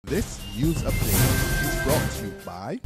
This news update is brought to you by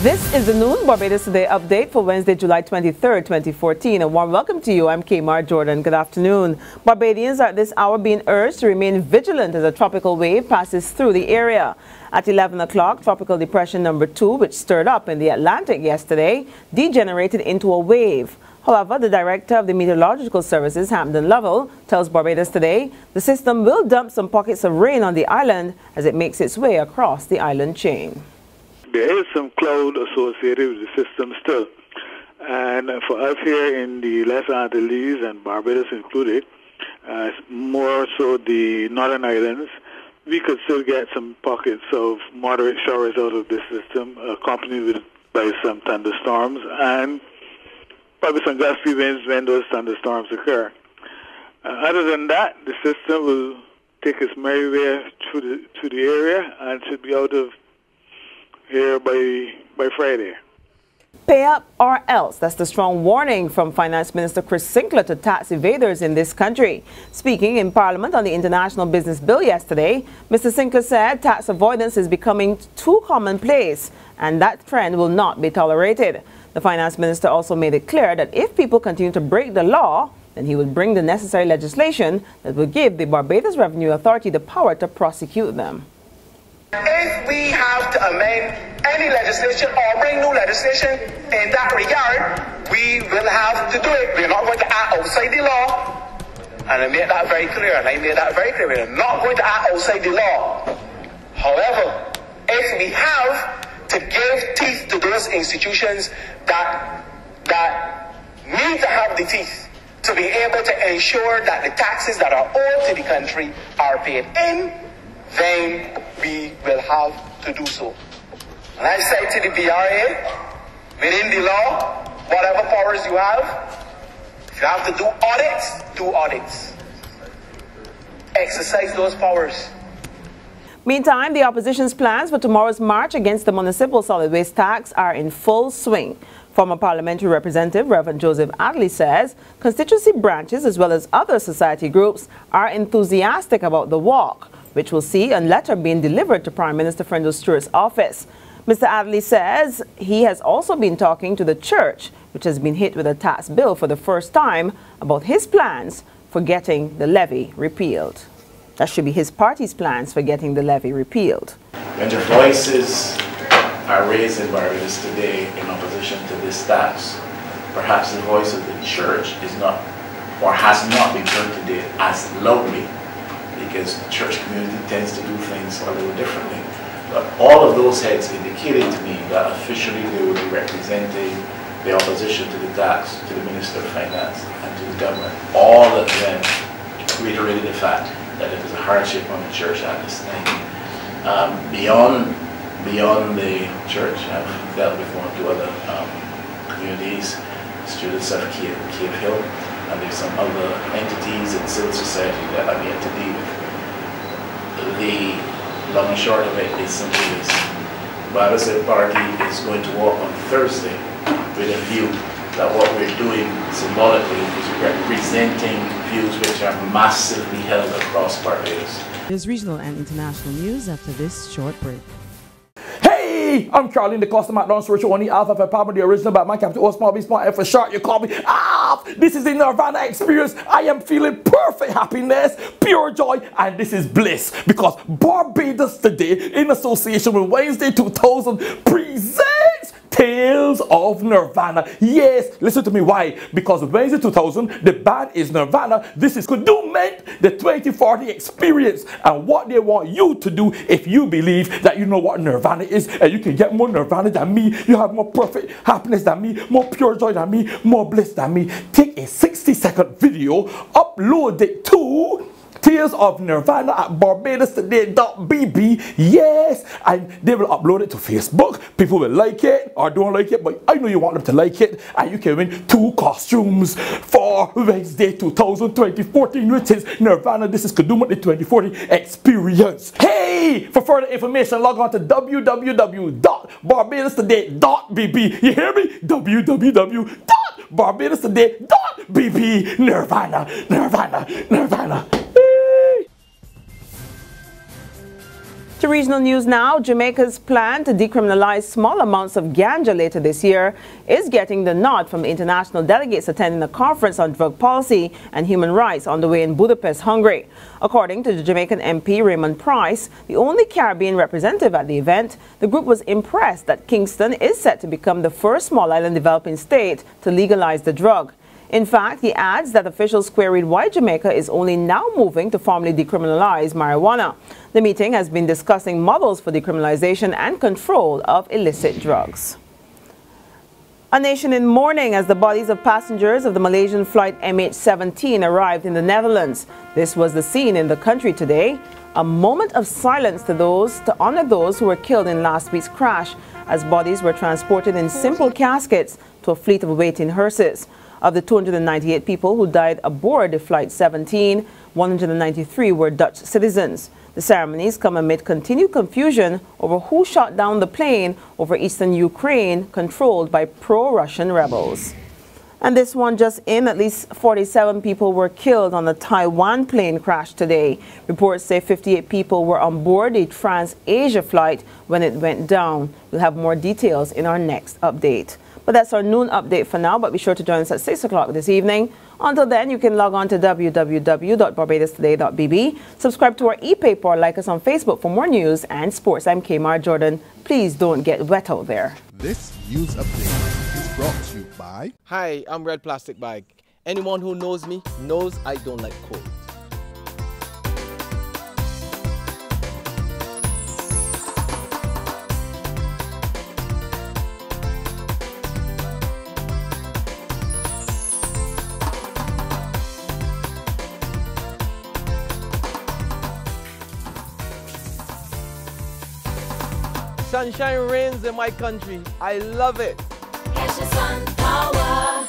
This is the Noon Barbados Today update for Wednesday, July 23rd, 2014. A warm welcome to you. I'm Kmar Jordan. Good afternoon. Barbadians are at this hour being urged to remain vigilant as a tropical wave passes through the area. At 11 o'clock, Tropical Depression number 2, which stirred up in the Atlantic yesterday, degenerated into a wave. However, the director of the Meteorological Services, Hampden Lovell, tells Barbados Today the system will dump some pockets of rain on the island as it makes its way across the island chain. There is some cloud associated with the system still. And for us here in the Lesser Antilles and Barbados included, more so the northern islands, we could still get some pockets of moderate showers out of this system, accompanied by some thunderstorms and probably some gusty winds when those thunderstorms occur. Other than that, the system will take its merry way through the area and should be out of here by Friday. Pay up or else. That's the strong warning from Finance Minister Chris Sinclair to tax evaders in this country. Speaking in Parliament on the International Business Bill yesterday, Mr. Sinclair said tax avoidance is becoming too commonplace and that trend will not be tolerated. The Finance Minister also made it clear that if people continue to break the law, then he would bring the necessary legislation that will give the Barbados Revenue Authority the power to prosecute them. If we have to amend any legislation or bring new legislation in that regard, we will have to do it. We're not going to act outside the law. And I made that very clear. We're not going to act outside the law. However, if we have to give teeth to those institutions that need to have the teeth to be able to ensure that the taxes that are owed to the country are paid in, then we will have to do so. And I say to the BRA, within the law, whatever powers you have, if you have to do audits, do audits. Exercise those powers. Meantime, the opposition's plans for tomorrow's march against the municipal solid waste tax are in full swing. Former parliamentary representative Reverend Joseph Adley says constituency branches as well as other society groups are enthusiastic about the walk, which will see a letter being delivered to Prime Minister Frendo Stewart's office. Mr. Adley says he has also been talking to the church, which has been hit with a tax bill for the first time, about his plans for getting the levy repealed. That should be his party's plans for getting the levy repealed. When the voices are raised in Barbados today in opposition to this tax, perhaps the voice of the church is not or has not been heard today as loudly, because the church community tends to do things a little differently. But all of those heads indicated to me that officially they would be representing the opposition to the tax, to the Minister of Finance, and to the government. All of them reiterated the fact that it is a hardship on the church at this time. Beyond the church, I've dealt with one or two other communities, students of Cave Hill, and there's some other entities in civil society that I'm yet to deal with. The long and short of it is simply this. The Barbados Party is going to walk on Thursday with a view that what we're doing symbolically is representing views which are massively held across Barbados. There's regional and international news after this short break. Hey, I'm Charlie, the customer at Don Social Only Alpha for Pablo, the original Batman, Captain O, small B, small F for short, you call me. This is the Nirvana experience. I am feeling perfect happiness, pure joy, and this is bliss. Because Barbados Today, in association with Wednesday 2000, presents Tales of Nirvana. Yes, listen to me. Why? Because Wednesday 2000, the band is Nirvana. This is Condiment, the 2040 experience. And what they want you to do, if you believe that you know what Nirvana is, and you can get more Nirvana than me, you have more perfect happiness than me, more pure joy than me, more bliss than me, take a 60-second video, upload it to Tales of Nirvana at BarbadosToday.bb. Yes, and they will upload it to Facebook. People will like it or don't like it, but I know you want them to like it, and you can win 2 costumes for Wednesday 2014, which is Nirvana. This is Kaduma the 2040 experience. Hey, for further information, log on to www.BarbadosToday.bb. You hear me? www.BarbadosToday.bb. Nirvana, Nirvana, Nirvana. To regional news now, Jamaica's plan to decriminalize small amounts of ganja later this year is getting the nod from international delegates attending a conference on drug policy and human rights on the way in Budapest, Hungary. According to the Jamaican MP Raymond Price, the only Caribbean representative at the event, the group was impressed that Kingston is set to become the first small island developing state to legalize the drug. In fact, he adds that officials queried why Jamaica is only now moving to formally decriminalize marijuana. The meeting has been discussing models for decriminalization and control of illicit drugs. A nation in mourning as the bodies of passengers of the Malaysian flight MH17 arrived in the Netherlands. This was the scene in the country today. A moment of silence to honor those who were killed in last week's crash, as bodies were transported in simple caskets to a fleet of waiting hearses. Of the 298 people who died aboard the Flight 17, 193 were Dutch citizens. The ceremonies come amid continued confusion over who shot down the plane over eastern Ukraine, controlled by pro-Russian rebels. And this one just in, at least 47 people were killed on the Taiwan plane crash today. Reports say 58 people were on board the Trans-Asia flight when it went down. We'll have more details in our next update. But that's our noon update for now, but be sure to join us at 6 o'clock this evening. Until then, you can log on to www.BarbadosToday.bb, subscribe to our e-paper, or like us on Facebook for more news and sports. I'm Kmar Jordan. Please don't get wet out there. This news update is brought to you by... Hi, I'm Red Plastic Bag. Anyone who knows me knows I don't like cold. Sunshine reigns in my country. I love it. Yes, your sun power.